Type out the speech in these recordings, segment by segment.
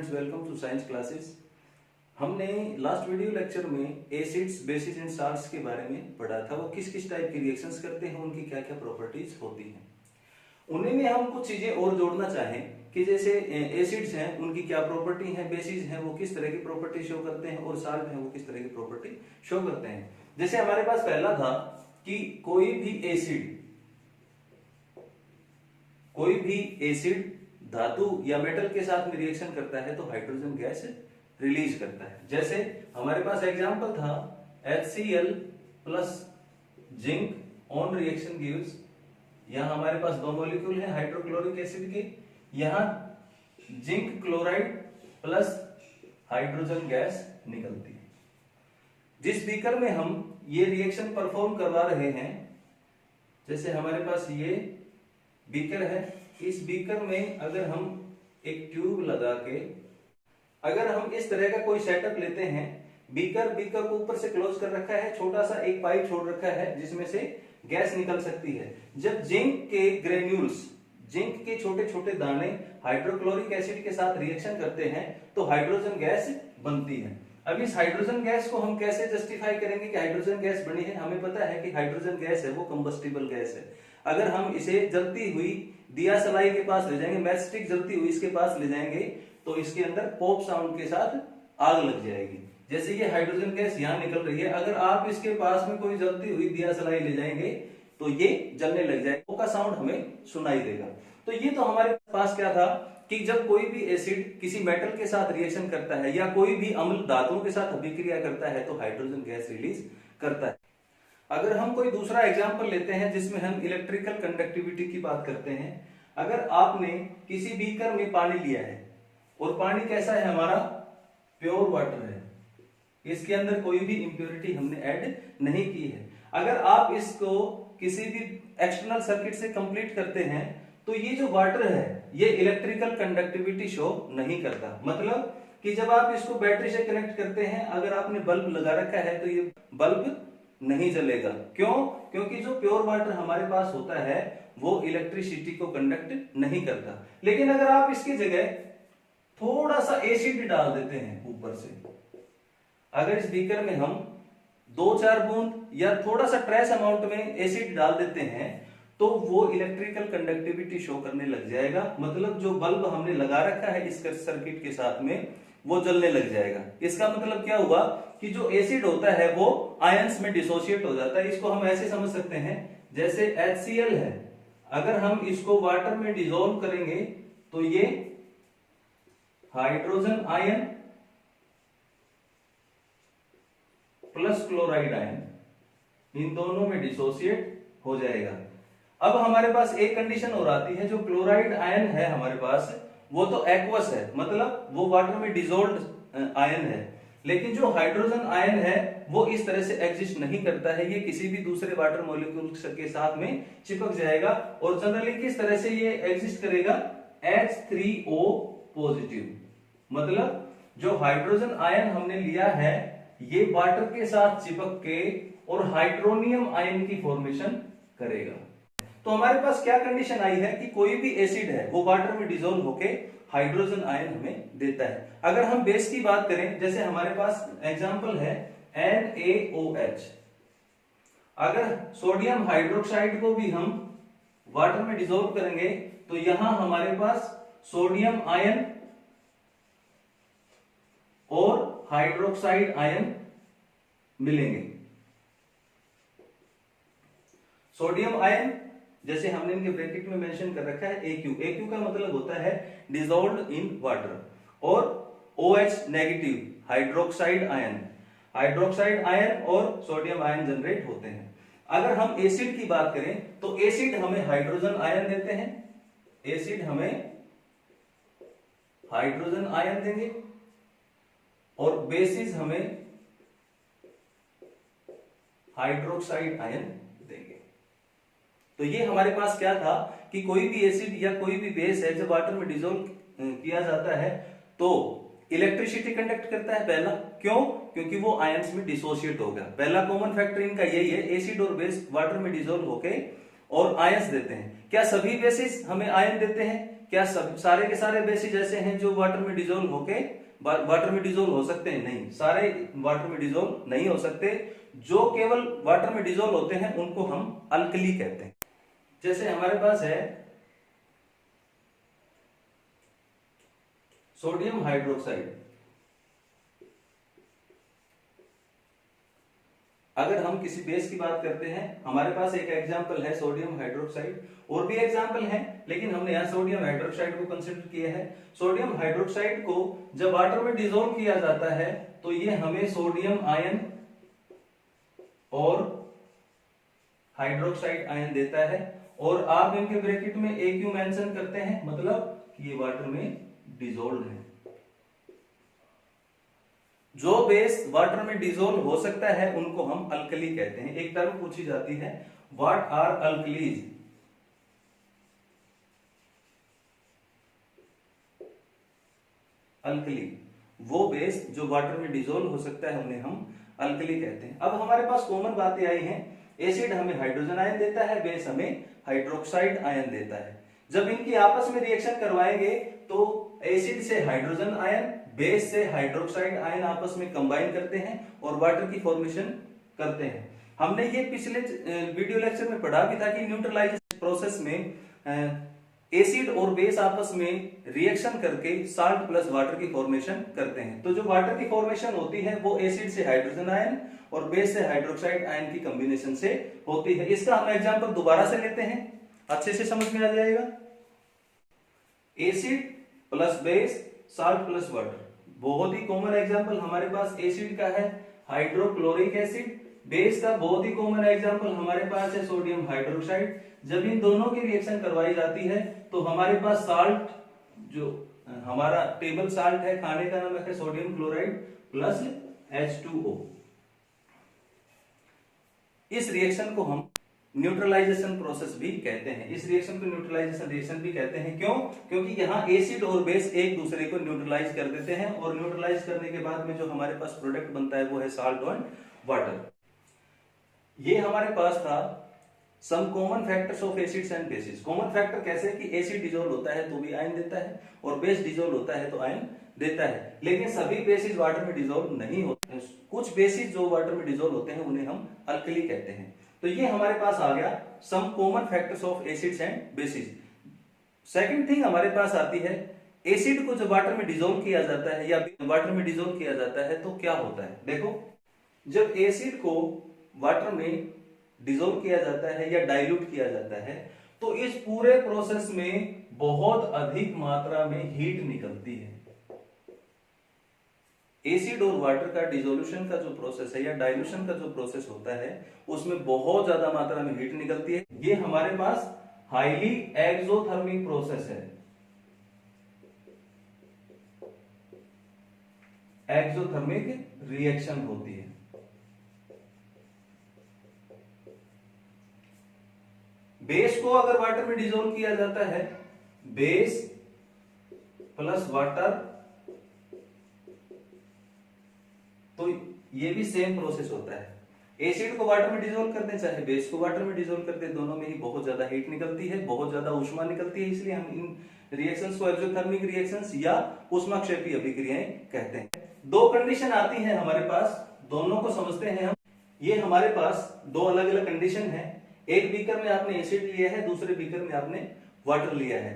Students, welcome to science classes. हमने last video lecture में acids, bases and salts के बारे में पढ़ा था। वो किस किस टाइप की रिएक्शंस करते हैं, उनकी क्या क्या प्रॉपर्टीज होती हैं। उन्हीं में हम कुछ चीजें और जोड़ना चाहें कि जैसे एसिड्स हैं उनकी क्या प्रॉपर्टी है, बेसिस हैं वो किस तरह की प्रॉपर्टी शो करते हैं, और साल्ट हैं वो किस तरह की प्रॉपर्टी शो करते हैं। जैसे हमारे पास पहला था कि कोई भी एसिड धातु या मेटल के साथ में रिएक्शन करता है तो हाइड्रोजन गैस रिलीज करता है। जैसे हमारे पास एग्जांपल था HCl plus zinc on reaction gives, यहां हमारे पास दो मॉलिक्यूल हैं हाइड्रोक्लोरिक एसिड के, यहां zinc chloride plus hydrogen gas निकलती है। जिस बीकर में हम ये रिएक्शन परफॉर्म करवा रहे हैं, जैसे हमारे पास ये बीकर है, इस बीकर में अगर हम एक ट्यूब लगा के अगर हम इस तरह का कोई सेटअप लेते हैं, बीकर को ऊपर से क्लोज कर रखा है, छोटा सा एक पाइप छोड़ रखा है जिसमें से गैस निकल सकती है। जब जिंक के ग्रेन्यूल्स, जिंक के छोटे छोटे दाने हाइड्रोक्लोरिक एसिड के साथ रिएक्शन करते हैं तो हाइड्रोजन गैस बनती है। अब इस हाइड्रोजन गैस को हम कैसे जस्टिफाई करेंगे कि हाइड्रोजन गैस बनी है। हमें पता है कि हाइड्रोजन गैस है वो कंबस्टिबल गैस है। अगर हम इसे जलती हुई दिया सलाई के पास ले जाएंगे, मैच स्टिक जलती हुई इसके पास ले जाएंगे तो इसके अंदर पॉप साउंड के साथ आग लग जाएगी। जैसे ये हाइड्रोजन गैस यहाँ निकल रही है, अगर आप इसके पास में कोई जलती हुई दिया सलाई ले जाएंगे तो ये जलने लग जाएगा, पॉप का साउंड हमें सुनाई देगा। तो ये तो हमारे पास क्या था कि जब कोई भी एसिड किसी मेटल के साथ रिएक्शन करता है या कोई भी अम्ल धातुओं के साथ अभिक्रिया करता है तो हाइड्रोजन गैस रिलीज करता है। अगर हम कोई दूसरा एग्जाम्पल लेते हैं जिसमें हम इलेक्ट्रिकल कंडक्टिविटी की बात करते हैं, अगर आपने किसी बीकर में पानी लिया है और पानी कैसा है, हमारा प्योर वाटर है, इसके अंदर कोई भी इंप्योरिटी हमने ऐड नहीं की है। अगर आप इसको किसी भी एक्सटर्नल सर्किट से कंप्लीट करते हैं तो ये जो वाटर है ये इलेक्ट्रिकल कंडक्टिविटी शो नहीं करता। मतलब कि जब आप इसको बैटरी से कनेक्ट करते हैं, अगर आपने बल्ब लगा रखा है तो ये बल्ब नहीं जलेगा। क्यों? क्योंकि जो प्योर वाटर हमारे पास होता है वो इलेक्ट्रिसिटी को कंडक्ट नहीं करता। लेकिन अगर आप इसकी जगह थोड़ा सा एसिड डाल देते हैं ऊपर से, अगर इस बीकर में हम 2-4 बूंद या थोड़ा सा ट्रेस अमाउंट में एसिड डाल देते हैं तो वो इलेक्ट्रिकल कंडक्टिविटी शो करने लग जाएगा। मतलब जो बल्ब हमने लगा रखा है इस सर्किट के साथ में वो जलने लग जाएगा। इसका मतलब क्या हुआ कि जो एसिड होता है वो आयंस में डिसोशिएट हो जाता है। इसको हम ऐसे समझ सकते हैं जैसे HCl है, अगर हम इसको वाटर में डिसॉल्व करेंगे तो ये hydrogen ion plus chloride ion, इन दोनों में डिसोशिएट हो जाएगा। अब हमारे पास एक कंडीशन और आती है, जो क्लोराइड आयन है हमारे पास वो तो एक्वस है, मतलब वो वाटर में डिसॉल्व्ड आयन है। लेकिन जो हाइड्रोजन आयन है वो इस तरह से एग्जिस्ट नहीं करता है, ये किसी भी दूसरे वाटर मॉलिक्यूल के साथ में चिपक जाएगा। और जनरली किस तरह से ये एग्जिस्ट करेगा, H3O पॉजिटिव। मतलब जो हाइड्रोजन आयन हमने लिया है ये वाटर के साथ चिपक के और हाइड्रोनियम आयन की फॉर्मेशन करेगा। तो हमारे पास क्या कंडीशन आई है कि कोई भी एसिड है वो वाटर में डिसॉल्व होके हाइड्रोजन आयन हमें देता है। अगर हम बेस की बात करें, जैसे हमारे पास एग्जांपल है NaOH, अगर सोडियम हाइड्रोक्साइड को भी हम वाटर में डिसॉल्व करेंगे तो यहां हमारे पास सोडियम आयन और हाइड्रोक्साइड आयन मिलेंगे। सोडियम आयन जैसे हमने इनके ब्रैकेट में मेंशन कर रखा है AQ का मतलब होता है डिसॉल्व्ड इन वाटर, और OH नेगेटिव हाइड्रोक्साइड आयन और सोडियम आयन जनरेट होते हैं। अगर हम एसिड की बात करें तो एसिड हमें हाइड्रोजन आयन देते हैं, एसिड हमें हाइड्रोजन आयन देंगे और बेसिस हमें हाइड्रोक्साइड आयन देंगे। तो ये हमारे पास क्या था कि कोई भी एसिड या कोई भी बेस है जब वाटर में डिसॉल्व किया जाता है तो इलेक्ट्रिसिटी कंडक्ट करता है। पहला क्यों? क्योंकि वो आयंस में डिसोशिएट होगा। पहला कॉमन फैक्टर इनका यही है, एसिड और बेस वाटर में डिसॉल्व होके और आयंस देते हैं। क्या सभी बेसिस हमें आयन देते हैं? क्या सारे के सारे बेसिस ऐसे हैं जो वाटर में डिजोल्व होके वाटर में डिजोल्व हो सकते हैं? नहीं, सारे वाटर में डिजोल्व नहीं हो सकते। जो केवल वाटर में डिजोल्व होते हैं उनको हम अल्कली कहते हैं। जैसे हमारे पास है सोडियम हाइड्रोक्साइड। अगर हम किसी बेस की बात करते हैं, हमारे पास एक एग्जांपल है सोडियम हाइड्रोक्साइड, और भी एग्जांपल हैं, लेकिन हमने यहां सोडियम हाइड्रोक्साइड को कंसीडर किया है। सोडियम हाइड्रोक्साइड को जब वाटर में डिसॉल्व किया जाता है तो ये हमें सोडियम आयन और हाइड्रोक्साइड आयन देता है, और आप इनके ब्रैकेट में ए क्यों मेंशन करते हैं? मतलब कि ये वाटर में डिसॉल्व है। जो बेस वाटर में डिसॉल्व हो सकता है उनको हम अल्कली कहते हैं। एक टर्म पूछी जाती है, व्हाट आर अल्कलीज? अल्कली वो बेस जो वाटर में डिसॉल्व हो सकता है उन्हें हम अल्कली कहते हैं। अब हमारे पास कॉमन बातें आई हैं। एसिड हमें हाइड्रोजन आयन देता है, बेस हमें हाइड्रोक्साइड आयन देता है। जब इनकी आपस में रिएक्शन करवाएंगे तो एसिड से हाइड्रोजन आयन, बेस से हाइड्रोक्साइड आयन आपस में कंबाइन करते हैं और वाटर की फॉर्मेशन करते हैं। हमने ये पिछले वीडियो लेक्चर में पढ़ा भी था कि न्यूट्रलाइजेशन प्रोसेस में एसिड और बेस आपस में रिएक्शन करके साल्ट प्लस वाटर की फॉर्मेशन करते हैं। तो जो वाटर की फॉर्मेशन होती है वो एसिड से हाइड्रोजन आयन और बेस से हाइड्रोक्साइड आयन की कॉम्बिनेशन से होती है। इसका हम एग्जांपल दोबारा से लेते हैं, अच्छे से समझ में आ जाएगा। Acid plus base, salt plus water, बहुत ही कॉमन एग्जांपल हमारे पास एसिड का है हाइड्रोक्लोरिक एसिड। बेस का बहुत ही कॉमन एग्जांपल हमारे पास है सोडियम हाइड्रोक्साइड। जब इन दोनों की रिएक्शन करवाई जाती है तो हमारे पास साल्ट, जो हमारा टेबल साल्ट है, खाने का नमक है सोडियम क्लोराइड प्लस H2O। इस रिएक्शन को हम न्यूट्रलाइजेशन प्रोसेस भी कहते हैं। इस रिएक्शन को न्यूट्रलाइजेशन रिएक्शन भी कहते हैं। क्यों? क्योंकि यहाँ एसिड और बेस एक दूसरे को न्यूट्रलाइज कर देते हैं, और न्यूट्रलाइज करने के बाद में जो हमारे पास प्रोडक्ट बनता है वो है साल्ट एंड वाटर। ये हमारे पास था some common factors of acids and bases. Common factor कैसे कि एसिड डिसॉल्व होता है तो भी आयन देता है, और बेस डिसॉल्व होता है तो आयन देता है। लेकिन सभी बेसिस वाटर में डिसॉल्व नहीं होते। कुछ बेसिस जो वाटर में डिसॉल्व होते हैं उन्हें हम अल्कली कहते हैं। तो ये हमारे पास आ गया some common factors of acids and bases. Second thing हमारे पास आती है, एसिड को जब वाटर में डिसॉल्व किया जाता है या वाटर में डिसॉल्व किया जाता है तो क्या होता है? देखो, जब एसिड को वाटर में डिसॉल्व किया जाता है या डाइल्यूट किया जाता है तो इस पूरे प्रोसेस में बहुत अधिक मात्रा में हीट निकलती है। एसिड और वाटर का डिसोल्यूशन का जो प्रोसेस है या डाइल्यूशन का जो प्रोसेस होता है उसमें बहुत ज्यादा मात्रा में हीट निकलती है। ये हमारे पास हाईली एक्सोथर्मिक प्रोसेस है। एक्सोथर्मिक रिएक्शन होती है। बेस को अगर वाटर में डिसॉल्व किया जाता है, बेस प्लस वाटर, तो ये भी सेम प्रोसेस होता है। एसिड को वाटर में डिसॉल्व करते चाहे बेस को वाटर में डिसॉल्व करते, दोनों में ही बहुत ज्यादा हीट निकलती है, बहुत ज्यादा ऊष्मा निकलती है। इसलिए हम इन रिएक्शंस को एक्सोथर्मिक रिएक्शंस या ऊष्माक्षेपी अभिक्रियाएं कहते हैं। दो कंडीशन आती है हमारे पास, दोनों को समझते हैं हम। ये हमारे पास दो अलग अलग कंडीशन है। एक बीकर में आपने एसिड लिया है, दूसरे बीकर में आपने वाटर लिया है।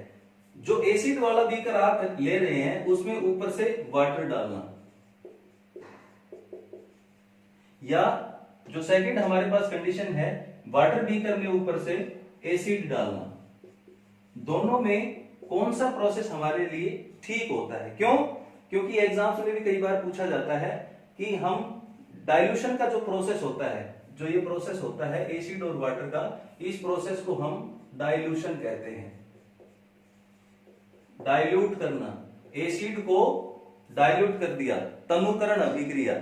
जो एसिड वाला बीकर आप ले रहे हैं उसमें ऊपर से वाटर डालना, या जो सेकंड हमारे पास कंडीशन है वाटर बीकर में ऊपर से एसिड डालना, दोनों में कौन सा प्रोसेस हमारे लिए ठीक होता है? क्यों? क्योंकि एग्जाम्स में भी कई बार पूछा जाता है कि हम डाइल्यूशन का जो प्रोसेस होता है, जो ये प्रोसेस होता है एसिड और वाटर का, इस प्रोसेस को हम डाइल्यूशन कहते हैं। डाइल्यूट करना, एसिड को डाइल्यूट कर दिया, तनुकरण अभिक्रिया।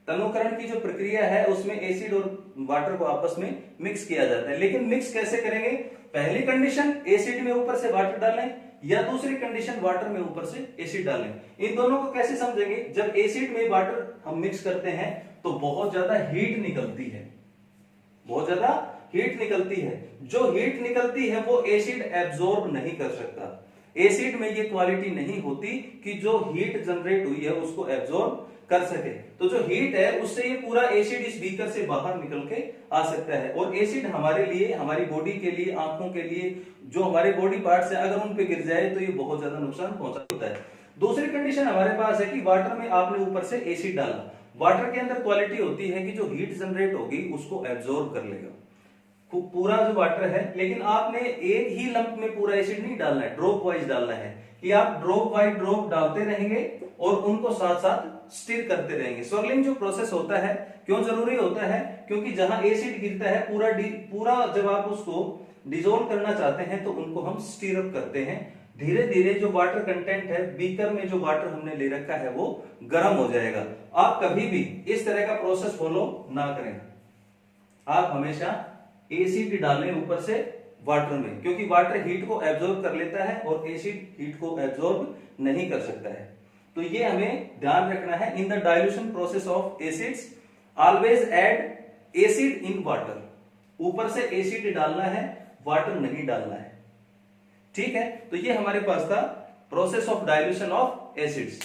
तनुकरण की जो प्रक्रिया है उसमें एसिड और वाटर को आपस में मिक्स किया जाता है। लेकिन मिक्स कैसे करेंगे? पहली कंडीशन एसिड में ऊपर से वाटर डालें, या दूसरी कंडीशन वाटर में ऊपर से एसिड डालें। इन दोनों को कैसे समझेंगे? जब एसिड में वाटर हम मिक्स करते हैं तो बहुत ज्यादा हीट निकलती है, बहुत ज्यादा हीट निकलती है, जो हीट निकलती है वो एसिड एब्जॉर्ब नहीं कर सकता। एसिड में ये क्वालिटी नहीं होती कि जो हीट जनरेट हुई है उसको एब्जॉर्ब कर सके। तो जो हीट है उससे ये पूरा एसिड इस बीकर से बाहर निकल के आ सकता है। और एसिड हमारे लिए, हमारी बॉडी के लिए, आंखों के लिए, जो हमारे बॉडी पार्ट्स है, अगर उन पे गिर जाए तो ये बहुत ज्यादा नुकसान पहुंचाता है। दूसरी कंडीशन हमारे पास है कि वाटर में आपने ऊपर से एसिड डाला, वाटर के अंदर क्वालिटी होती है कि जो हीट जनरेट होगी उसको एब्जॉर्ब कर लेगा पूरा जो वाटर है। लेकिन आपने एक ही लंप में पूरा एसिड नहीं डालना है, ड्रॉप वाइज डालना है कि आप ड्रॉप बाय ड्रॉप डालते रहेंगे और उनको साथ साथ स्टिर करते रहेंगे। स्वर्लिंग जो प्रोसेस होता है क्यों जरूरी होता है, क्योंकि जहां एसिड गिरता है पूरा जब आप उसको डिसॉल्व करना चाहते हैं तो उनको हम स्टिर अप करते हैं। धीरे धीरे जो वाटर कंटेंट है बीकर में, जो वाटर हमने ले रखा है वो गर्म हो जाएगा। आप कभी भी इस तरह का प्रोसेस फॉलो ना करें, आप हमेशा एसिड डालें ऊपर से वाटर में, क्योंकि वाटर हीट को एब्जॉर्ब कर लेता है और एसिड हीट को एब्जॉर्ब नहीं कर सकता है। तो ये हमें ध्यान रखना है। In the dilution process of acids always add acid in water, ऊपर से एसिड डालना है, वाटर नहीं डालना है। ठीक है, तो ये हमारे पास था process of dilution of acids.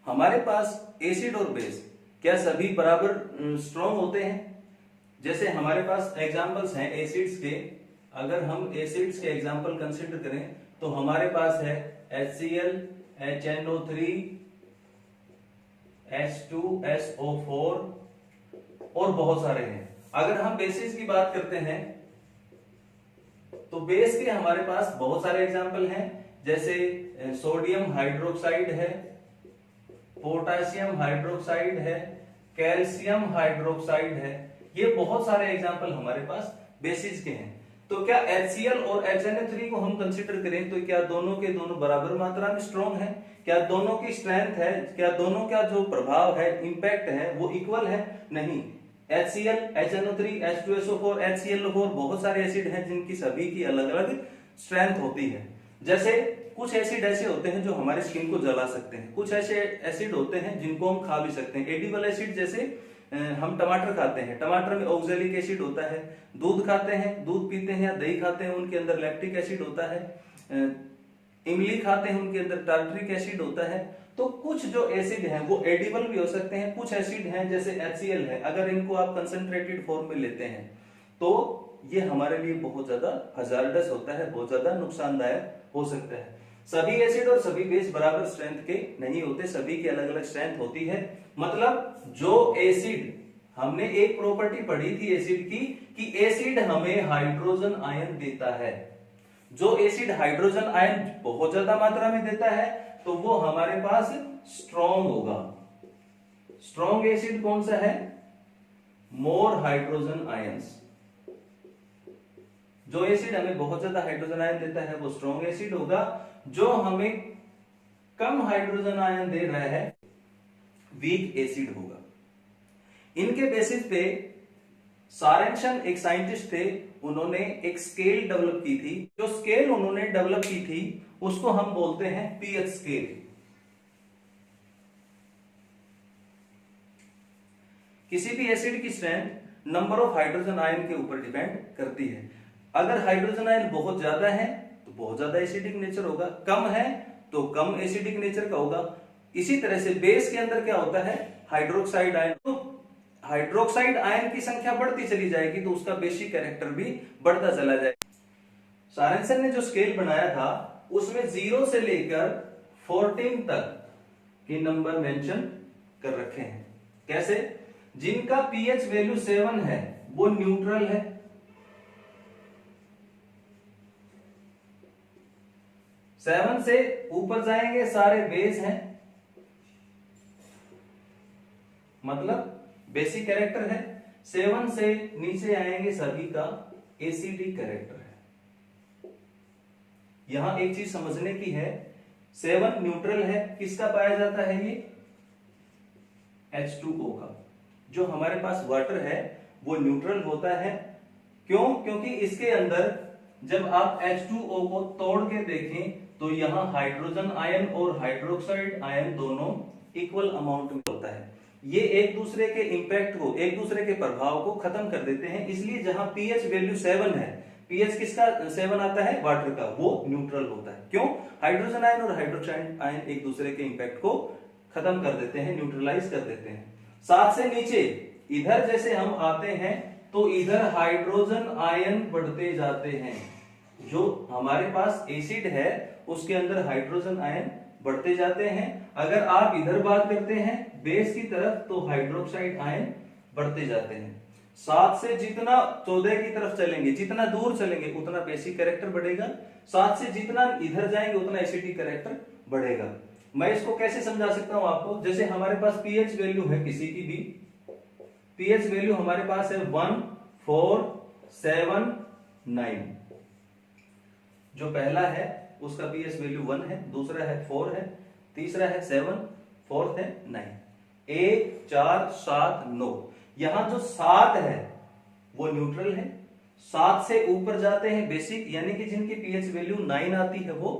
हमारे पास एसिड और बेस क्या सभी बराबर स्ट्रॉन्ग होते हैं? जैसे हमारे पास एग्जांपल्स हैं एसिड्स के, अगर हम एसिड्स के एग्जांपल कंसीडर करें तो हमारे पास है HCl, HNO3, H2SO4 और बहुत सारे हैं। अगर हम बेसिस की बात करते हैं तो बेस के हमारे पास बहुत सारे एग्जांपल हैं, जैसे सोडियम हाइड्रोक्साइड है, पोटासियम हाइड्रोक्साइड है, कैल्शियम हाइड्रोक्साइड है। ये बहुत सारे एग्जांपल हमारे पास बेसिस के हैं। तो क्या HCl और HNO3 को हम कंसीडर करें तो क्या दोनों के दोनों बराबर मात्रा में स्ट्रॉन्ग है? क्या दोनों की स्ट्रेंथ है, क्या दोनों का जो प्रभाव है, इंपैक्ट है, वो इक्वल है? नहीं। HCl, HNO3, H2SO4, HClO4 बहुत सारे एसिड हैं जिनकी सभी की अलग अलग स्ट्रेंथ होती है। जैसे कुछ एसिड ऐसे होते हैं जो हमारे स्किन को जला सकते हैं, कुछ ऐसे एसिड होते हैं जिनको हम खा भी सकते हैं। एडिबल एसिड, जैसे हम टमाटर खाते हैं, टमाटर में ऑक्सैलिक एसिड होता है। दूध खाते हैं, दूध पीते हैं या दही खाते हैं, उनके अंदर लैक्टिक एसिड होता है। इमली खाते हैं, उनके अंदर टार्टरिक एसिड होता है। तो कुछ जो एसिड हैं वो एडिबल भी हो सकते हैं। कुछ एसिड हैं जैसे HCl है, अगर इनको आप कंसंट्रेटेड फॉर्म में लेते हैं तो ये हमारे लिए बहुत ज्यादा हजार्डस होता है, बहुत ज्यादा नुकसानदायक हो सकता है। सभी एसिड और सभी बेस बराबर स्ट्रेंथ के नहीं होते, सभी की अलग अलग स्ट्रेंथ होती है। मतलब जो एसिड, हमने एक प्रॉपर्टी पढ़ी थी एसिड की कि एसिड हमें हाइड्रोजन आयन देता है। जो एसिड हाइड्रोजन आयन बहुत ज्यादा मात्रा में देता है तो वो हमारे पास स्ट्रॉन्ग होगा। स्ट्रॉन्ग एसिड कौन सा है? More hydrogen ions. जो एसिड हमें बहुत ज्यादा हाइड्रोजन आयन देता है वो स्ट्रॉन्ग एसिड होगा। जो हमें कम हाइड्रोजन आयन दे रहा है वीक एसिड होगा। इनके बेसिस पे सारेंसन एक साइंटिस्ट थे, उन्होंने एक स्केल डेवलप की थी। जो स्केल उन्होंने डेवलप की थी उसको हम बोलते हैं पीएच स्केल। किसी भी एसिड की strength number of hydrogen ion के ऊपर डिपेंड करती है। अगर हाइड्रोजन आयन बहुत ज्यादा है तो बहुत ज्यादा एसिडिक नेचर होगा, कम है तो कम एसिडिक नेचर का होगा। इसी तरह से बेस के अंदर क्या होता है? Hydroxide ion. तो हाइड्रोक्साइड आयन की संख्या बढ़ती चली जाएगी तो उसका बेसिक कैरेक्टर भी बढ़ता चला जाएगा। सारेंसन ने जो स्केल बनाया था उसमें 0 से लेकर 14 तक के नंबर मेंशन कर रखे हैं। कैसे? जिनका पीएच वैल्यू 7 है वो न्यूट्रल है, 7 से ऊपर जाएंगे सारे बेस हैं, मतलब बेसिक कैरेक्टर है। 7 से नीचे आएंगे सभी का एसिडिक कैरेक्टर है। यहां एक चीज समझने की है, 7 न्यूट्रल है, किसका पाया जाता है ये H2O का। जो हमारे पास वाटर है वो न्यूट्रल होता है। क्यों? क्योंकि इसके अंदर जब आप H2O को तोड़ के देखें तो यहां हाइड्रोजन आयन और हाइड्रोक्साइड आयन दोनों इक्वल अमाउंट में होता है। ये एक दूसरे के इंपैक्ट को, एक दूसरे के प्रभाव को खत्म कर देते हैं। इसलिए जहां pH वैल्यू 7 है, pH किसका 7 आता है? वाटर का, वो न्यूट्रल होता है। क्यों? हाइड्रोजन आयन और हाइड्रोक्साइड आयन एक दूसरे के इंपैक्ट को खत्म कर देते हैं, न्यूट्रलाइज कर देते हैं। 7 से नीचे इधर जैसे हम आते हैं तो इधर हाइड्रोजन आयन बढ़ते जाते हैं। जो हमारे पास एसिड है उसके अंदर हाइड्रोजन आयन बढ़ते जाते हैं। अगर आप इधर बात करते हैं बेस की तरफ तो हाइड्रोक्साइड आयन बढ़ते जाते हैं। 7 से जितना 14 की तरफ चलेंगे, जितना दूर चलेंगे उतना बेसिक कैरेक्टर बढ़ेगा। 7 से जितना इधर जाएंगे उतना एसिडिक कैरेक्टर बढ़ेगा। मैं इसको कैसे समझा सकता हूं आपको? जैसे हमारे पास पीएच वैल्यू है किसी की भी, पीएच वैल्यू हमारे पास है 1, 4, 7, 9। जो पहला है उसका पीएच वैल्यू 1 है, दूसरा है 4 है, तीसरा है 7, फोर्थ है 9। 1, 4, 7, 9। यहां जो 7 है वो न्यूट्रल है। 7 से ऊपर जाते हैं बेसिक, यानी कि जिनकी पीएच वैल्यू 9 आती है वो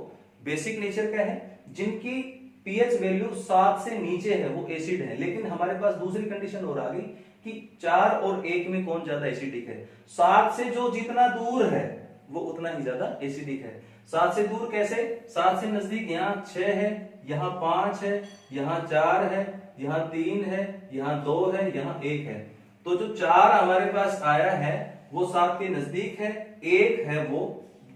बेसिक नेचर का है। जिनकी पीएच वैल्यू 7 से नीचे है वो एसिड है। लेकिन हमारे पास दूसरी कंडीशन और आ गई कि 4 और 1 में कौन ज्यादा एसिडिक है। 7 से जो जितना दूर है वो उतना ही ज्यादा एसिडिक है। 7 से दूर कैसे? 7 से नजदीक यहाँ 6 है, यहाँ 5 है, यहाँ 4 है, यहाँ 3 है, यहाँ 2 है, यहाँ 1 है। तो जो 4 हमारे पास आया है वो 7 के नजदीक है, 1 है वो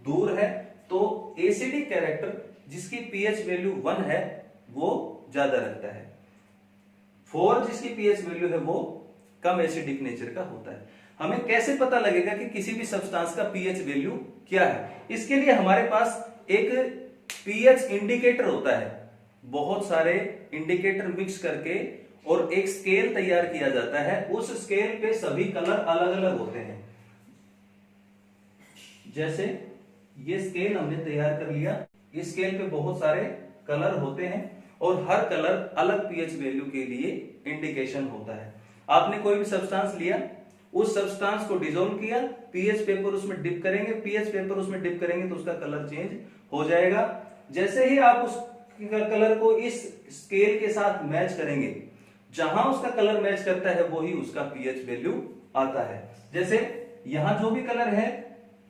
दूर है। तो एसिडिक कैरेक्टर जिसकी पीएच वैल्यू 1 है वो ज्यादा रहता है। 4 जिसकी पीएच वैल्यू है वो कम एसिडिक नेचर का होता है। हमें कैसे पता लगेगा कि किसी भी सब्सटेंस का पीएच वैल्यू क्या है? इसके लिए हमारे पास एक पीएच इंडिकेटर होता है। बहुत सारे इंडिकेटर मिक्स करके और एक स्केल तैयार किया जाता है। उस स्केल पे सभी कलर अलग अलग होते हैं। जैसे ये स्केल हमने तैयार कर लिया, इस स्केल पे बहुत सारे कलर होते हैं और हर कलर अलग पीएच वैल्यू के लिए इंडिकेशन होता है। आपने कोई भी सब्सटेंस लिया, उस सब्सटेंस को डिसॉल्व किया, पीएच पेपर उसमें डिप करेंगे, पीएच पेपर उसमें डिप करेंगे तो उसका कलर चेंज हो जाएगा। जैसे ही आप उस कलर को इस स्केल के साथ मैच करेंगे, जहां उसका कलर मैच करता है वही उसका पीएच वैल्यू आता है। जैसे यहां जो भी कलर है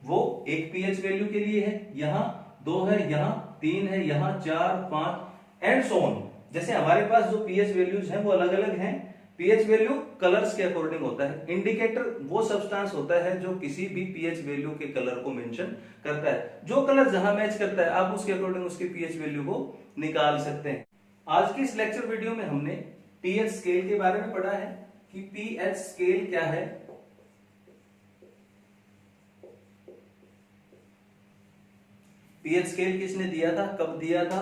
वो एक पीएच वैल्यू के लिए है, यहां 2 है, यहां 3 है, यहां 4, 5 एंड सो ऑन। जैसे हमारे पास जो पीएच वैल्यूज हैं वो अलग अलग हैं। पीएच वैल्यू कलर्स के अकॉर्डिंग होता है। इंडिकेटर वो सब्सटेंस होता है जो किसी भी पीएच वैल्यू के कलर को मेंशन करता है। जो कलर जहां मैच करता है आप उसके अकॉर्डिंग उसकी पीएच वैल्यू को निकाल सकते हैं। आज की इस लेक्चर वीडियो में हमने पीएच स्केल के बारे में पढ़ा है कि पीएच स्केल क्या है, पीएच स्केल किसने दिया था, कब दिया था,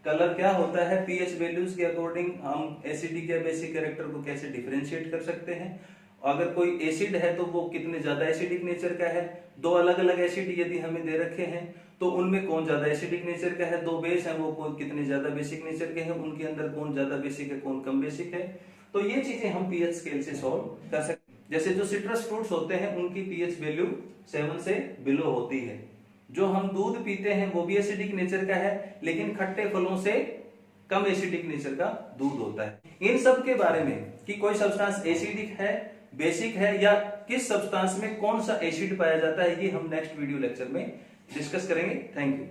कलर क्या होता है, पीएच वैल्यूज के अकॉर्डिंग हम एसिडिक या बेसिक कैरेक्टर को कैसे डिफरेंशिएट कर सकते हैं। अगर कोई एसिड है तो वो कितने ज्यादा एसिडिक नेचर का है। 2 अलग अलग एसिड यदि हमें दे रखे हैं तो उनमें कौन ज्यादा एसिडिक नेचर का है। 2 बेस हैं वो कितने ज्यादा बेसिक नेचर के हैं, उनके अंदर कौन ज्यादा बेसिक है कौन कम बेसिक है। तो ये चीजें हम पीएच स्केल से सॉल्व कर सकते हैं। जैसे जो सिट्रस फ्रूट्स होते हैं उनकी पीएच वैल्यू 7 से बिलो होती है। जो हम दूध पीते हैं वो भी एसिडिक नेचर का है, लेकिन खट्टे फलों से कम एसिडिक नेचर का दूध होता है। इन सब के बारे में कि कोई सब्सटेंस एसिडिक है, बेसिक है या किस सब्सटेंस में कौन सा एसिड पाया जाता है, ये हम नेक्स्ट वीडियो लेक्चर में डिस्कस करेंगे। Thank you.